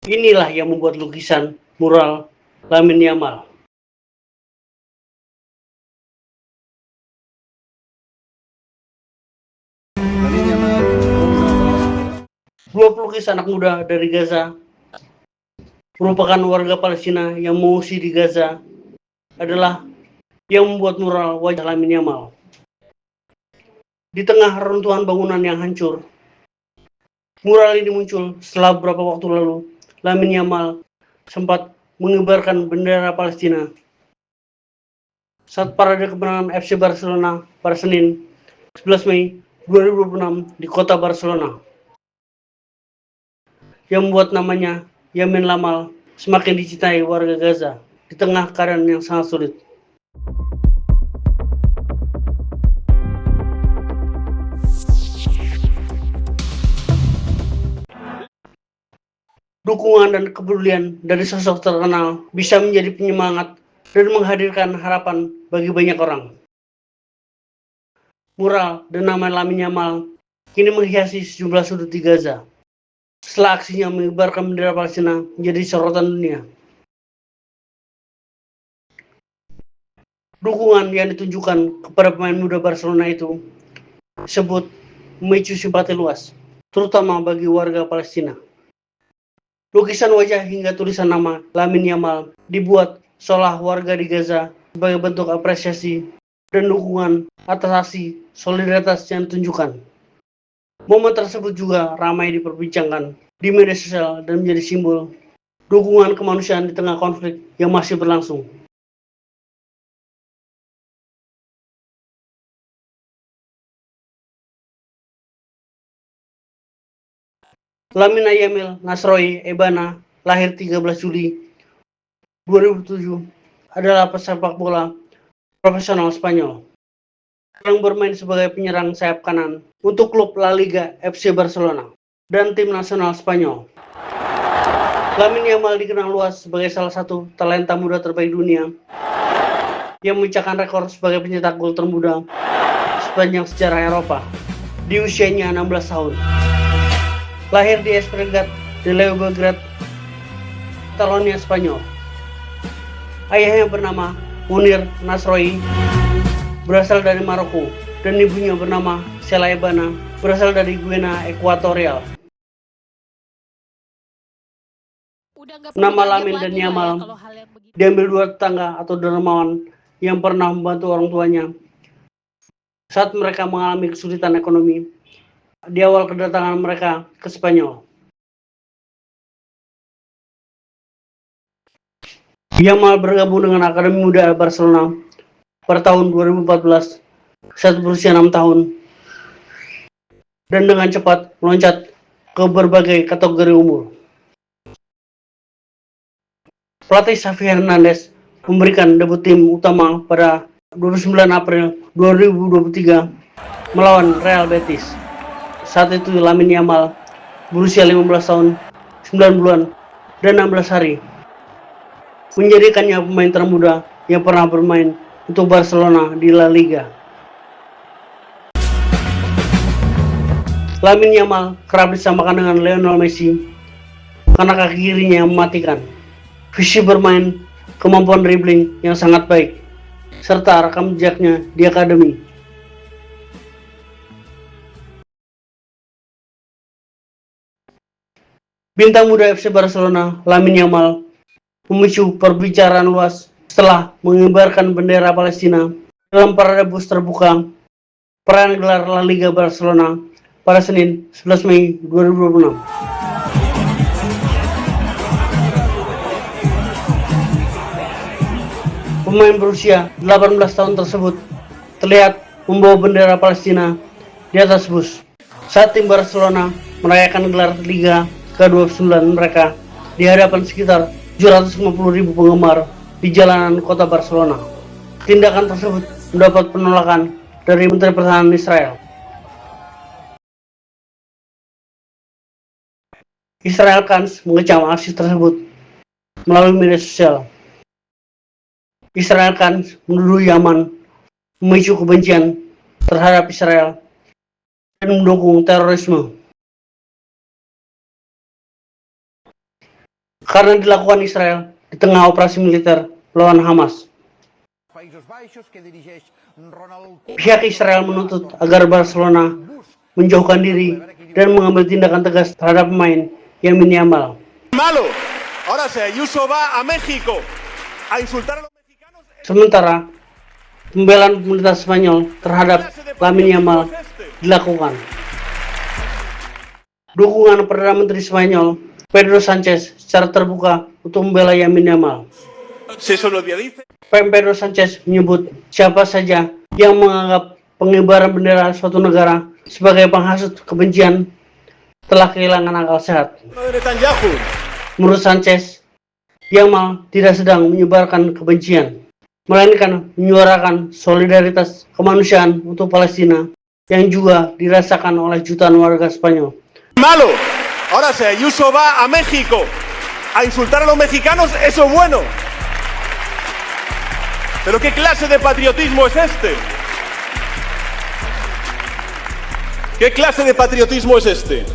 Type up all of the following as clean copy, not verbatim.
Inilah yang membuat lukisan mural Lamine Yamal. Dua pelukis anak muda dari Gaza merupakan warga Palestina yang mengungsi di Gaza adalah yang membuat mural wajah Lamine Yamal. Di tengah reruntuhan bangunan yang hancur, mural ini muncul setelah beberapa waktu lalu Lamine Yamal sempat mengibarkan bendera Palestina saat parade kemenangan FC Barcelona pada Senin 11 Mei 2026 di kota Barcelona, yang membuat namanya Yamin Lamal semakin dicintai warga Gaza di tengah keadaan yang sangat sulit. Dukungan dan kepedulian dari sosok terkenal bisa menjadi penyemangat dan menghadirkan harapan bagi banyak orang. Mural dan nama Lamine Yamal kini menghiasi sejumlah sudut di Gaza setelah aksinya mengibarkan bendera Palestina menjadi sorotan dunia. Dukungan yang ditunjukkan kepada pemain muda Barcelona itu disebut memicu simpati luas, terutama bagi warga Palestina. Lukisan wajah hingga tulisan nama Lamine Yamal dibuat seolah warga di Gaza sebagai bentuk apresiasi dan dukungan atas aksi solidaritas yang ditunjukkan. Momen tersebut juga ramai diperbincangkan di media sosial dan menjadi simbol dukungan kemanusiaan di tengah konflik yang masih berlangsung. Lamine Yamal Nasroi Ebana, lahir 13 Juli 2007, adalah pesepak bola profesional Spanyol yang bermain sebagai penyerang sayap kanan untuk klub La Liga FC Barcelona dan tim nasional Spanyol. Lamine Yamal dikenal luas sebagai salah satu talenta muda terbaik dunia yang memecahkan rekor sebagai pencetak gol termuda sepanjang sejarah Eropa di usianya 16 tahun. Lahir di Espregat de Llobregat, Catalonia, Spanyol. Ayahnya bernama Munir Nasroi, berasal dari Maroko, dan ibunya bernama Sela Ebana, berasal dari Guinea Ekuatorial. Nama Lamine dan Yamal diambil dua tetangga atau dermawan yang pernah membantu orang tuanya saat mereka mengalami kesulitan ekonomi di awal kedatangan mereka ke Spanyol. Yamal bergabung dengan Akademi Muda Barcelona pada tahun 2014 saat berusia 6 tahun dan dengan cepat meloncat ke berbagai kategori umur. Pelatih Xavi Hernandez memberikan debut tim utama pada 29 April 2023 melawan Real Betis. Saat itu Lamine Yamal berusia 15 tahun, 9 bulan, dan 16 hari, menjadikannya pemain termuda yang pernah bermain untuk Barcelona di La Liga. Lamine Yamal kerap disamakan dengan Lionel Messi karena kaki kirinya yang mematikan, visi bermain, kemampuan dribbling yang sangat baik, serta rekam jejaknya di akademi. Bintang muda FC Barcelona, Lamine Yamal, memicu perbicaraan luas setelah mengibarkan bendera Palestina dalam parade bus terbuka perayaan gelar La Liga Barcelona pada Senin 11 Mei 2026. Pemain berusia 18 tahun tersebut terlihat membawa bendera Palestina di atas bus saat tim Barcelona merayakan gelar Liga ke-29 mereka di hadapan sekitar 750.000 penggemar di jalanan kota Barcelona. Tindakan tersebut mendapat penolakan dari Menteri Pertahanan Israel. Israel Katz mengecam aksi tersebut melalui media sosial. Israel Katz menuduh Yaman memicu kebencian terhadap Israel dan mendukung terorisme. karena dilakukan Israel di tengah operasi militer melawan Hamas. Pihak Israel menuntut agar Barcelona menjauhkan diri dan mengambil tindakan tegas terhadap pemain Lamine Yamal. Sementara pembelaan pemerintah Spanyol terhadap Lamine Yamal dilakukan. Dukungan Perdana Menteri Spanyol Pedro Sanchez secara terbuka untuk membela Lamine Yamal. Pedro Sanchez menyebut siapa saja yang menganggap pengibaran bendera suatu negara sebagai penghasut kebencian telah kehilangan akal sehat. Menurut Sanchez, Yamal tidak sedang menyebarkan kebencian, melainkan menyuarakan solidaritas kemanusiaan untuk Palestina yang juga dirasakan oleh jutaan warga Spanyol. Malo. Ahora si Ayuso va a México a insultar a los mexicanos, eso es bueno. Pero ¿qué clase de patriotismo es este? ¿Qué clase de patriotismo es este?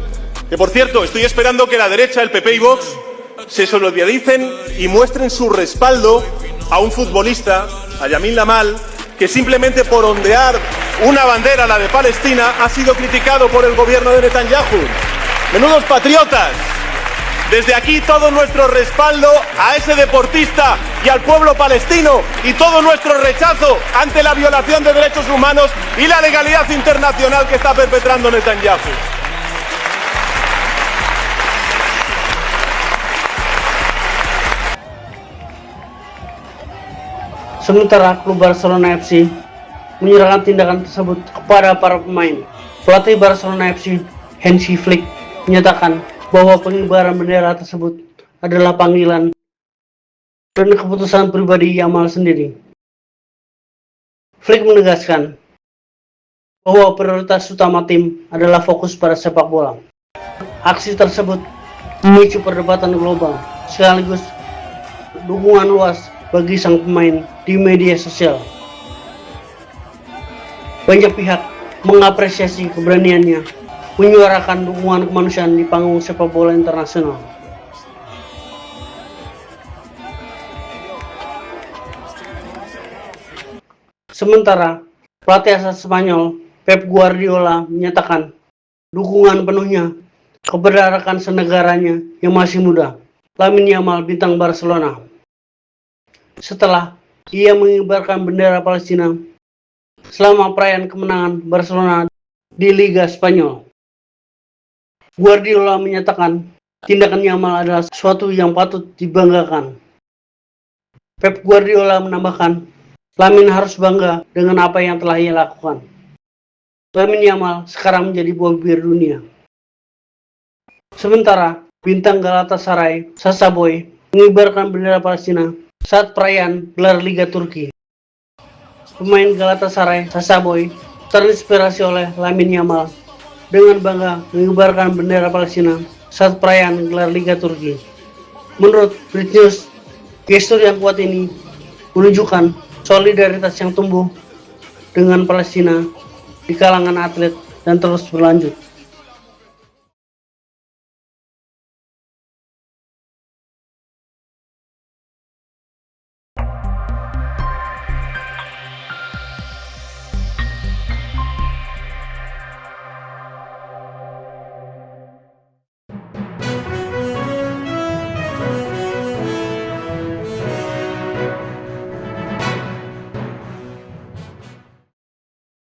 Que por cierto, estoy esperando que la derecha, el PP y Vox, se solidaricen y muestren su respaldo a un futbolista, a Lamine Yamal, que simplemente por ondear una bandera, la de Palestina, ha sido criticado por el gobierno de Netanyahu. Menudos patriotas. Desde aquí todo nuestro respaldo a ese deportista y al pueblo palestino y todo nuestro rechazo ante la violación de derechos humanos y la legalidad internacional que está perpetrando Netanyahu. Sementara klub Barcelona FC menyerahkan tindakan tersebut kepada para pemain. Pelatih Barcelona FC, Hansi Flick, menyatakan bahwa pengibaran bendera tersebut adalah panggilan dan keputusan pribadi Yamal sendiri. Flick menegaskan bahwa prioritas utama tim adalah fokus pada sepak bola. Aksi tersebut memicu perdebatan global sekaligus dukungan luas bagi sang pemain di media sosial. Banyak pihak mengapresiasi keberaniannya menyuarakan dukungan kemanusiaan di panggung sepak bola internasional. Sementara pelatih asal Spanyol Pep Guardiola menyatakan dukungan penuhnya kepada rekan senegaranya yang masih muda, Lamine Yamal bintang Barcelona. Setelah ia mengibarkan bendera Palestina selama perayaan kemenangan Barcelona di Liga Spanyol. Guardiola menyatakan tindakan Yamal adalah sesuatu yang patut dibanggakan. Pep Guardiola menambahkan, Lamine harus bangga dengan apa yang telah ia lakukan. Lamine Yamal sekarang menjadi buah bibir dunia. Sementara bintang Galatasaray, Sacha Boey, mengibarkan bendera Palestina saat perayaan gelar Liga Turki. Pemain Galatasaray, Sacha Boey, terinspirasi oleh Lamine Yamal dengan bangga mengibarkan bendera Palestina saat perayaan gelar Liga Turki. Menurut BritNews, gestur yang kuat ini menunjukkan solidaritas yang tumbuh dengan Palestina di kalangan atlet dan terus berlanjut.